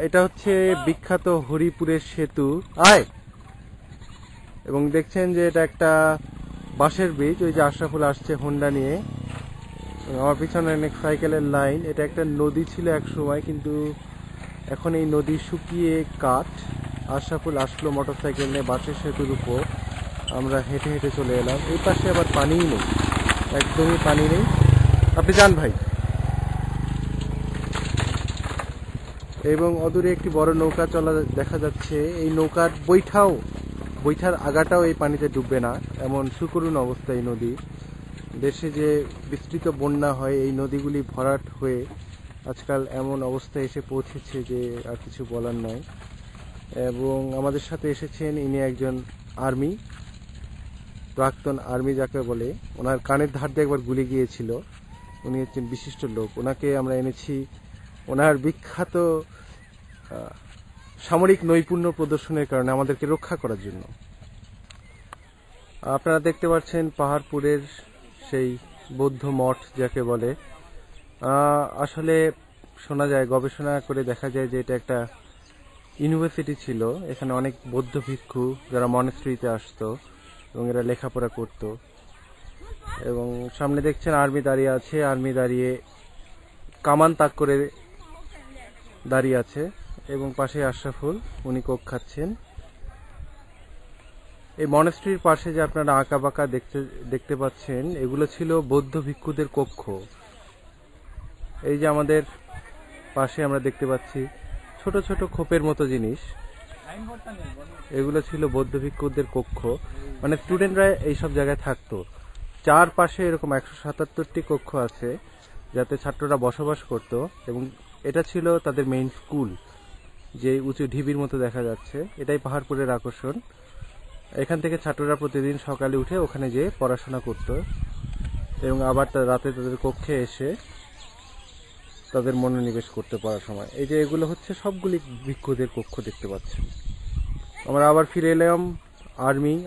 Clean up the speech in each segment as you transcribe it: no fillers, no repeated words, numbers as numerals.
এটা হচ্ছে বিখ্যাত হরিপুরের সেতু আয়, এবং দেখছেন যে এটা একটা বাঁশের ব্রিজ। ওই যে আশরাফুল আসছে হোন্ডা নিয়ে, আমার পিছনে অনেক সাইকেলের লাইন। এটা একটা নদী ছিল এক সময়, কিন্তু এখন এই নদী শুকিয়ে কাঠ। আশরাফুল আসলো মোটরসাইকেল নিয়ে বাঁশের সেতুর উপর, আমরা হেঁটে হেঁটে চলে এলাম। এই পাশে আবার পানিই নেই, একদমই পানি নেই। আপনি যান ভাই। এবং অদূরে একটি বড় নৌকা চলা দেখা যাচ্ছে। এই নৌকার বৈঠার আগাটাও এই পানিতে ডুববে না, এমন সুকরুণ অবস্থা এই নদী। দেশে যে বিস্তৃত বন্যা হয়, এই নদীগুলি ভরাট হয়ে আজকাল এমন অবস্থায় এসে পৌঁছেছে যে আর কিছু বলার নয়। এবং আমাদের সাথে এসেছেন ইনি একজন আর্মি, প্রাক্তন আর্মি যাকে বলে। ওনার কানের ধার দিয়ে একবার গুলি গিয়েছিল। উনি হচ্ছেন বিশিষ্ট লোক, ওনাকে আমরা এনেছি ওনার বিখ্যাত সামরিক নৈপুণ্য প্রদর্শনের কারণে, আমাদেরকে রক্ষা করার জন্য। আপনারা দেখতে পাচ্ছেন পাহাড়পুরের সেই বৌদ্ধ মঠ যাকে বলে। আসলে শোনা যায়, গবেষণা করে দেখা যায় যে এটা একটা ইউনিভার্সিটি ছিল। এখানে অনেক বৌদ্ধ ভিক্ষু যারা মনেস্ট্রিতে আসতো এবং এরা লেখাপড়া করত। এবং সামনে দেখছেন আর্মি দাঁড়িয়ে আছে, আর্মি দাঁড়িয়ে কামান তাক করে দাঁড়িয়ে আছে, এবং পাশে আশরাফুল, উনি কোক খাচ্ছেন। এই মনেস্ট্রির পাশে যে আপনারা আঁকা বাঁকা দেখতে পাচ্ছেন, এগুলো ছিল বৌদ্ধ ভিক্ষুদের কক্ষ। এই যে আমাদের পাশে আমরা দেখতে পাচ্ছি ছোট ছোট খোপের মতো জিনিস, এগুলো ছিল বৌদ্ধ ভিক্ষুদের কক্ষ। মানে স্টুডেন্টরা এইসব জায়গায় থাকতো। চারপাশে এরকম 177টি কক্ষ আছে যাতে ছাত্ররা বসবাস করত, এবং এটা ছিল তাদের মেইন স্কুল, যে উঁচু ঢিবির মতো দেখা যাচ্ছে। এটাই পাহাড়পুরের আকর্ষণ। এখান থেকে ছাত্ররা প্রতিদিন সকালে উঠে ওখানে যেয়ে পড়াশোনা করত, এবং আবার রাতে তাদের কক্ষে এসে তাদের মনোনিবেশ করতে পারার সময়। এই যে এগুলো হচ্ছে সবগুলি ভিক্ষুদের কক্ষ দেখতে পাচ্ছেন। আমরা আবার ফিরে এলাম।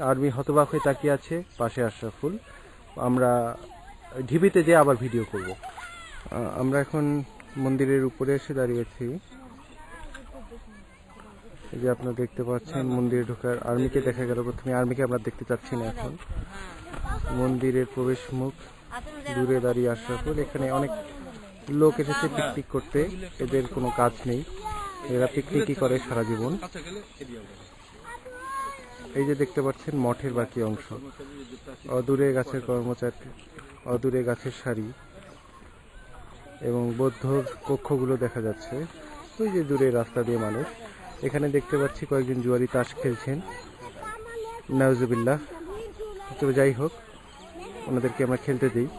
আর্মি হতবাক হয়ে তাকিয়ে আছে, পাশে আশরাফুল। আমরা ঢিবিতে যেয়ে আবার ভিডিও করব। আমরা এখন মন্দিরের উপরে এসে দাঁড়িয়েছি। এই যে আপনারা দেখতে পাচ্ছেন মন্দিরে ঢোকার, আর্মিকে দেখা গেল প্রথমে। আর্মিকে আমরা দেখতে চাচ্ছি না এখন। মন্দিরের প্রবেশ মুখ, দূরে দাঁড়িয়ে আশরাফুল। এখানে অনেক লোক এসেছে পিকনিক করতে, এদের কোনো কাজ নেই, এরা পিকনিকই করে সারা জীবন। এই যে দেখতে পাচ্ছেন মঠের বাকি অংশ, অদূরে গাছের কর্মচারী, অদূরে গাছের সারি, এবং বৌদ্ধর কক্ষগুলো দেখা যাচ্ছে। ওই যে দূরে রাস্তা দিয়ে মানুষ। এখানে দেখতে পাচ্ছি কয়েকজন জুয়ারি তাস খেলছেন, নাউজুবিল্লাহ। তবে যাই হোক, ওনাদেরকে আমরা খেলতে দিই।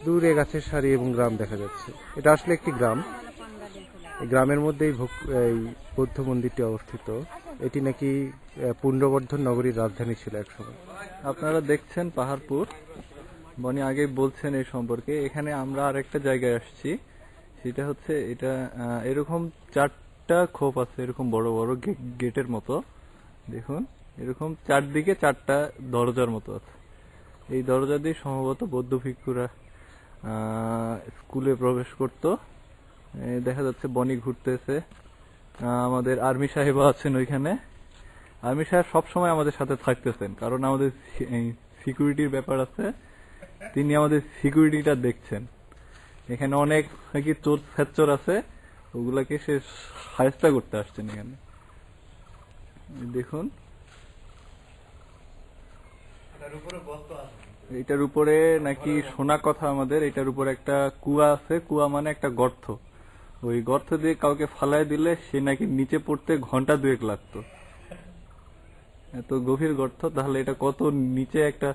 দূরে গাছের সারি এবং গ্রাম দেখা যাচ্ছে। এটা আসলে একটি গ্রাম। এই গ্রামের মধ্যেই এই বৌদ্ধ মন্দিরটি অবস্থিত। এটি নাকি পুণ্ড্রবর্ধন নগরীর রাজধানী ছিল একসময়। আপনারা দেখছেন পাহাড়পুর, বনি আগেই বলছেন এই সম্পর্কে। এখানে আমরা আরেকটা জায়গায় আসছি, সেটা হচ্ছে এটা এরকম 4টা খোপ আছে, এরকম বড় বড় গেটের মতো। দেখুন, এরকম চারদিকে 4টা দরজার মতো আছে। এই দরজা দিয়ে সম্ভবত বৌদ্ধ ভিক্ষুরা স্কুলে প্রবেশ করত। দেখা যাচ্ছে বনি ঘুরতেছে। আমাদের আর্মি সাহেব আছেন ওইখানে। আর্মি সাহেব সবসময় আমাদের সাথে থাকতেছেন, কারণ আমাদের সিকিউরিটির ব্যাপার আছে, তিনি আমাদের সিকিউরিটিটা দেখছেন। এখানে অনেক নাকি চোর ফেচ্চর আছে, ওগুলাকে সে সাহায্য করতে আসছেন এখানে। দেখুন, এটার উপরে নাকি শোনা কথা আমাদের, এটার উপরে একটা কুয়া আছে। কুয়া মানে একটা গর্ত। ওই গর্ত দিয়ে কাউকে ফালায় দিলে সে নাকি নিচে পড়তে ঘন্টা 2 লাগতো। এত গভীর গর্ত, তাহলে এটা কত নিচে একটা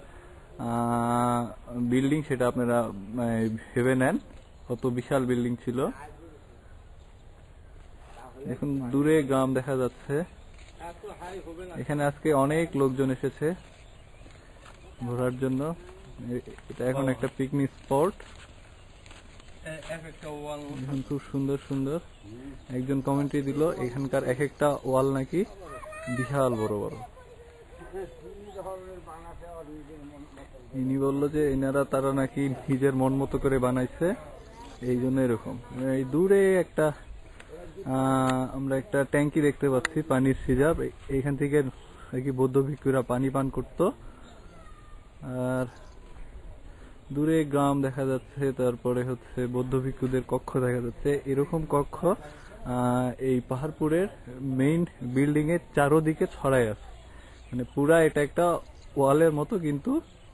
বিল্ডিং সেটা আপনারা ভেবে নেন, কত বিশাল বিল্ডিং ছিল। এখন দূরে গ্রাম দেখা যাচ্ছে। এখানে আজকে অনেক লোকজন এসেছে ঘোরার জন্য। এটা এখন একটা পিকনিক স্পট। খুব সুন্দর সুন্দর। একজন কমেন্ট্রি দিল এখানকার এক একটা ওয়াল নাকি বিশাল বড় বড়। ইনি বলল যে তারা নাকি নিজের মন মতো করে বানাইছে। এই জন্য এরকম। এই দূরে একটা আমরা একটা ট্যাঙ্কি দেখতে পাচ্ছি, পানির সিরাপ। এইখান থেকে আর কি বৌদ্ধ ভিক্ষুরা পানি পান করতো। আর দূরে গ্রাম দেখা যাচ্ছে, তারপরে হচ্ছে বৌদ্ধ ভিক্ষুদের কক্ষ দেখা যাচ্ছে। এরকম কক্ষ এই পাহাড়পুরের মেইন বিল্ডিং এর চারোদিকে ছড়ায় আছে, মানে পুরা এটা একটা ওয়ালের মতো, কিন্তু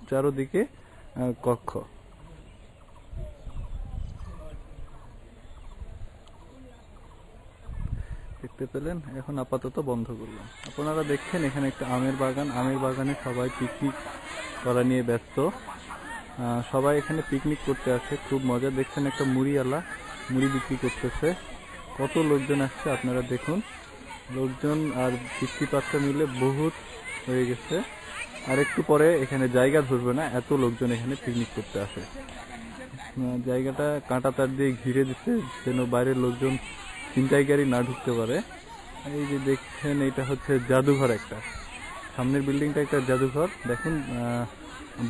চারোদিকে কক্ষ। দেখতে পেলেন। এখন আপাতত বন্ধ করলাম। আপনারা দেখছেন এখানে একটা আমের বাগান। আমের বাগানে সবাই পিকনিক করা নিয়ে ব্যস্ত। সবাই এখানে পিকনিক করতে আসে, খুব মজা। দেখছেন একটা মুড়িওয়ালা মুড়ি বিক্রি করতেছে। কত লোকজন আসছে আপনারা দেখুন। লোকজন আর বৃষ্টিপাতটা মিলে বহুত হয়ে গেছে। আর একটু পরে এখানে জায়গা ধরবে না, এত লোকজন এখানে পিকনিক করতে আসে। জায়গাটা কাঁটা তার দিয়ে ঘিরে দিচ্ছে যেন বাইরের লোকজন ছিনতাইকারী না ঢুকতে পারে। এই যে দেখছেন, এটা হচ্ছে জাদুঘর একটা। সামনের বিল্ডিংটা একটা জাদুঘর। দেখুন